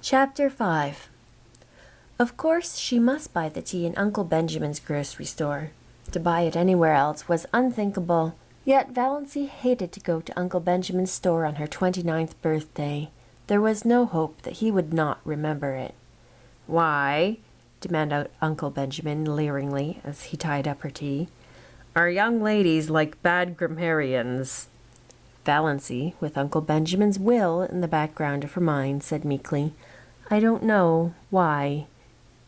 Chapter 5. Of course, she must buy the tea in Uncle Benjamin's grocery store. To buy it anywhere else was unthinkable, yet Valency hated to go to Uncle Benjamin's store on her 29th birthday. There was no hope that he would not remember it. "Why," demanded Uncle Benjamin leeringly as he tied up her tea, "are young ladies like bad grammarians?" Valency, with Uncle Benjamin's will in the background of her mind, said meekly, "I don't know. Why?"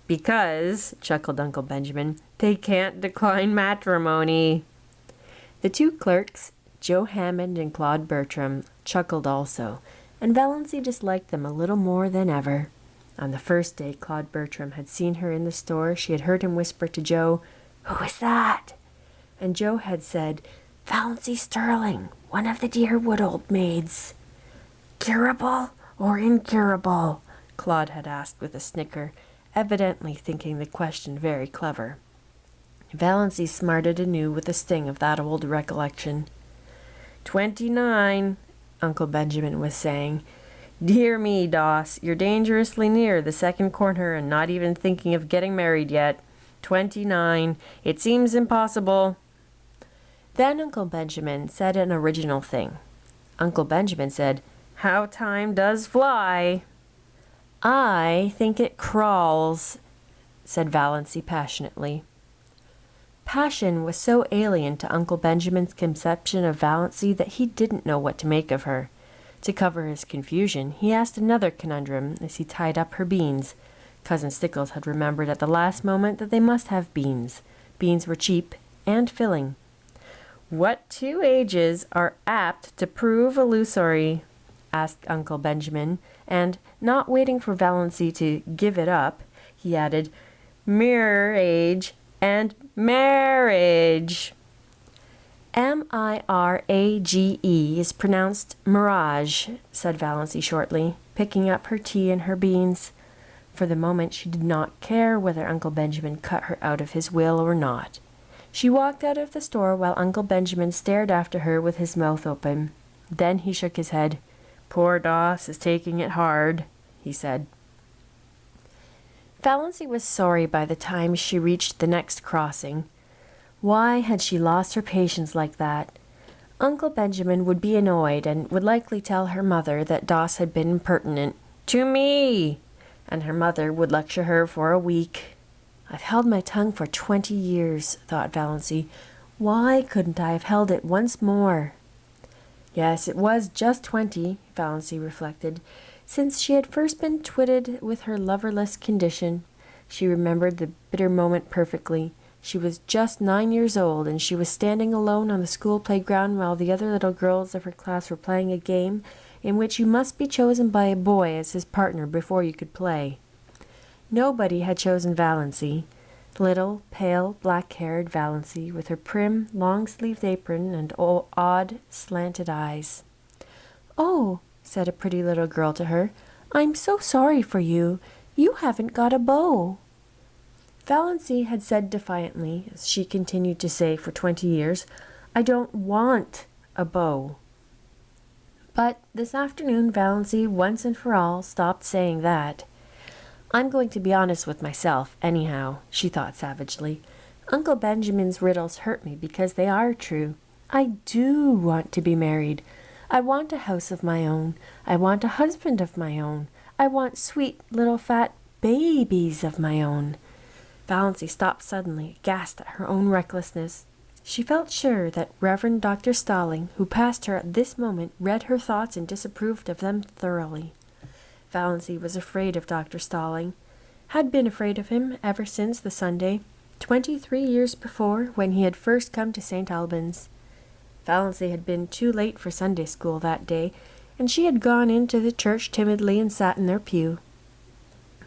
"Because," chuckled Uncle Benjamin, "they can't decline matrimony." The two clerks, Joe Hammond and Claude Bertram, chuckled also, and Valency disliked them a little more than ever. On the first day Claude Bertram had seen her in the store, she had heard him whisper to Joe, "Who is that?" And Joe had said, "Valency Sterling, one of the Deerwood old maids." "Curable or incurable?" Claude had asked with a snicker, evidently thinking the question very clever. Valency smarted anew with the sting of that old recollection. 29, Uncle Benjamin was saying. "Dear me, Doss, you're dangerously near the second corner and not even thinking of getting married yet. 29. It seems impossible." Then Uncle Benjamin said an original thing. Uncle Benjamin said, "How time does fly!" "I think it crawls," said Valency passionately. Passion was so alien to Uncle Benjamin's conception of Valency that he didn't know what to make of her. To cover his confusion, he asked another conundrum as he tied up her beans. Cousin Stickles had remembered at the last moment that they must have beans. Beans were cheap and filling. "What two ages are apt to prove illusory?" asked Uncle Benjamin, and, not waiting for Valency to give it up, he added, "Mirror age and marriage." "M-I-R-A-G-E is pronounced mirage," said Valency shortly, picking up her tea and her beans. For the moment she did not care whether Uncle Benjamin cut her out of his will or not. She walked out of the store while Uncle Benjamin stared after her with his mouth open. Then he shook his head. "Poor Doss is taking it hard," he said. Valency was sorry by the time she reached the next crossing. Why had she lost her patience like that? Uncle Benjamin would be annoyed and would likely tell her mother that Doss had been impertinent. "To me!" And her mother would lecture her for a week. "I've held my tongue for 20 years, thought Valency. Why couldn't I have held it once more? Yes, it was just 20, Valency reflected, since she had first been twitted with her loverless condition. She remembered the bitter moment perfectly. She was just 9 years old, and she was standing alone on the school playground while the other little girls of her class were playing a game in which you must be chosen by a boy as his partner before you could play. Nobody had chosen Valency, little, pale, black-haired Valency, with her prim, long-sleeved apron and odd, slanted eyes. "Oh," said a pretty little girl to her, "I'm so sorry for you. You haven't got a beau." Valency had said defiantly, as she continued to say for 20 years, "I don't want a beau." But this afternoon Valency once and for all stopped saying that. "I'm going to be honest with myself, anyhow," she thought savagely. "Uncle Benjamin's riddles hurt me because they are true. I do want to be married. I want a house of my own. I want a husband of my own. I want sweet little fat babies of my own." Valency stopped suddenly, aghast at her own recklessness. She felt sure that Reverend Dr. Stalling, who passed her at this moment, read her thoughts and disapproved of them thoroughly. Valency was afraid of Dr. Stalling, had been afraid of him ever since the Sunday, 23 years before, when he had first come to St. Albans. Valency had been too late for Sunday school that day, and she had gone into the church timidly and sat in their pew.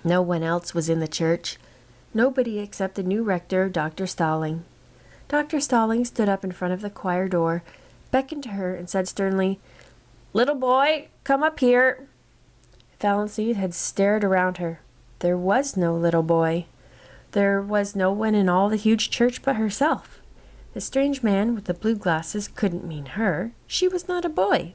No one else was in the church, nobody except the new rector, Dr. Stalling. Dr. Stalling stood up in front of the choir door, beckoned to her, and said sternly, "Little boy, come up here." Valency had stared around her. There was no little boy. There was no one in all the huge church but herself. The strange man with the blue glasses couldn't mean her. She was not a boy.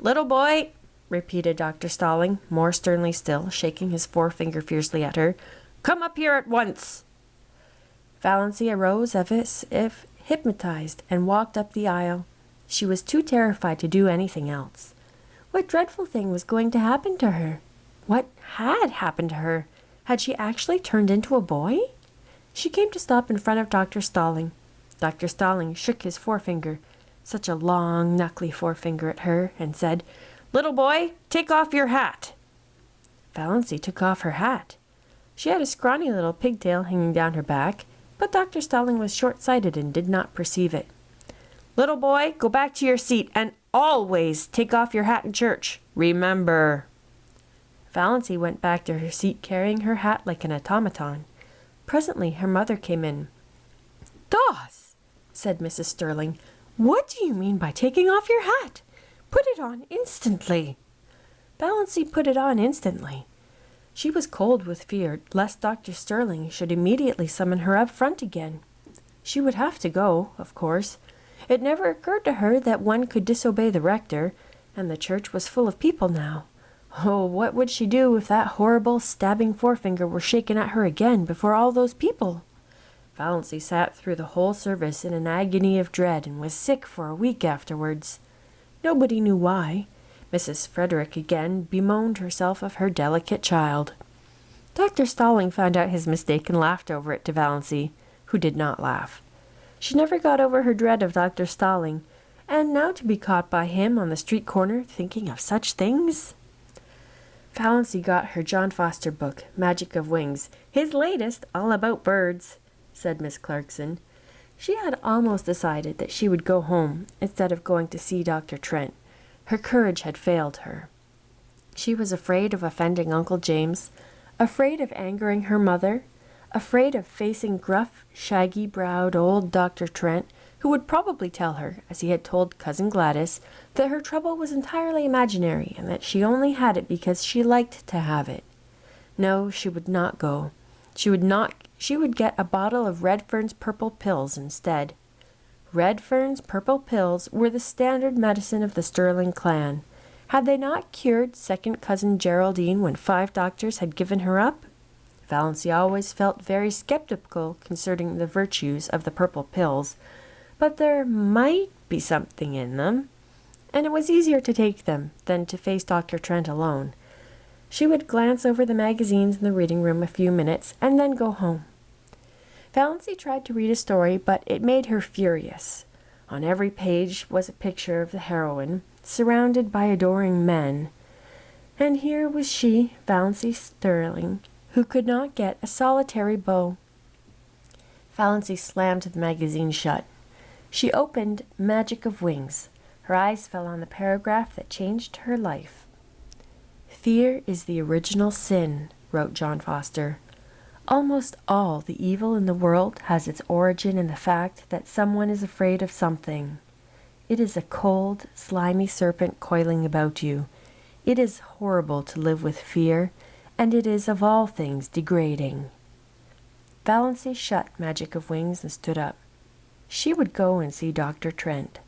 "Little boy, repeated Dr. Stalling, more sternly still, shaking his forefinger fiercely at her. "Come up here at once!" Valancy arose as if hypnotized and walked up the aisle. She was too terrified to do anything else. What dreadful thing was going to happen to her? What had happened to her? Had she actually turned into a boy? She came to stop in front of Dr. Stalling. Dr. Stalling shook his forefinger, such a long, knuckly forefinger, at her, and said, "Little boy, take off your hat." Valancy took off her hat. She had a scrawny little pigtail hanging down her back, but Dr. Stalling was short-sighted and did not perceive it. "Little boy, go back to your seat, and always take off your hat in church. Remember." Valancy went back to her seat carrying her hat like an automaton. Presently her mother came in. "Doss," said Mrs. Sterling, "what do you mean by taking off your hat? Put it on instantly." Valancy put it on instantly. She was cold with fear lest Dr. Sterling should immediately summon her up front again. She would have to go, of course. It never occurred to her that one could disobey the rector, and the church was full of people now. Oh, what would she do if that horrible, stabbing forefinger were shaken at her again before all those people? Valancy sat through the whole service in an agony of dread and was sick for a week afterwards. Nobody knew why. Mrs. Frederick again bemoaned herself of her delicate child. Dr. Stalling found out his mistake and laughed over it to Valancy, who did not laugh. She never got over her dread of Dr. Stalling, and now to be caught by him on the street corner thinking of such things. Valancy got her John Foster book, Magic of Wings, his latest, all about birds, said Miss Clarkson. She had almost decided that she would go home instead of going to see Dr. Trent. Her courage had failed her. She was afraid of offending Uncle James, afraid of angering her mother, afraid of facing gruff, shaggy-browed old Dr. Trent, who would probably tell her, as he had told Cousin Gladys, that her trouble was entirely imaginary and that she only had it because she liked to have it. No, she would not go. She would get a bottle of Redfern's purple pills instead. Redfern's purple pills were the standard medicine of the Sterling clan. Had they not cured second cousin Geraldine when 5 doctors had given her up? Valancy always felt very skeptical concerning the virtues of the purple pills, but there might be something in them, and it was easier to take them than to face Dr. Trent alone. She would glance over the magazines in the reading room a few minutes and then go home. Valancy tried to read a story, but it made her furious. On every page was a picture of the heroine, surrounded by adoring men. And here was she, Valancy Sterling, who could not get a solitary beau. Valancy slammed the magazine shut. She opened Magic of Wings. Her eyes fell on the paragraph that changed her life. "Fear is the original sin," wrote John Foster. "Almost all the evil in the world has its origin in the fact that someone is afraid of something. It is a cold, slimy serpent coiling about you. It is horrible to live with fear, and it is of all things degrading." Valancy shut Magic of Wings and stood up. She would go and see Dr. Trent.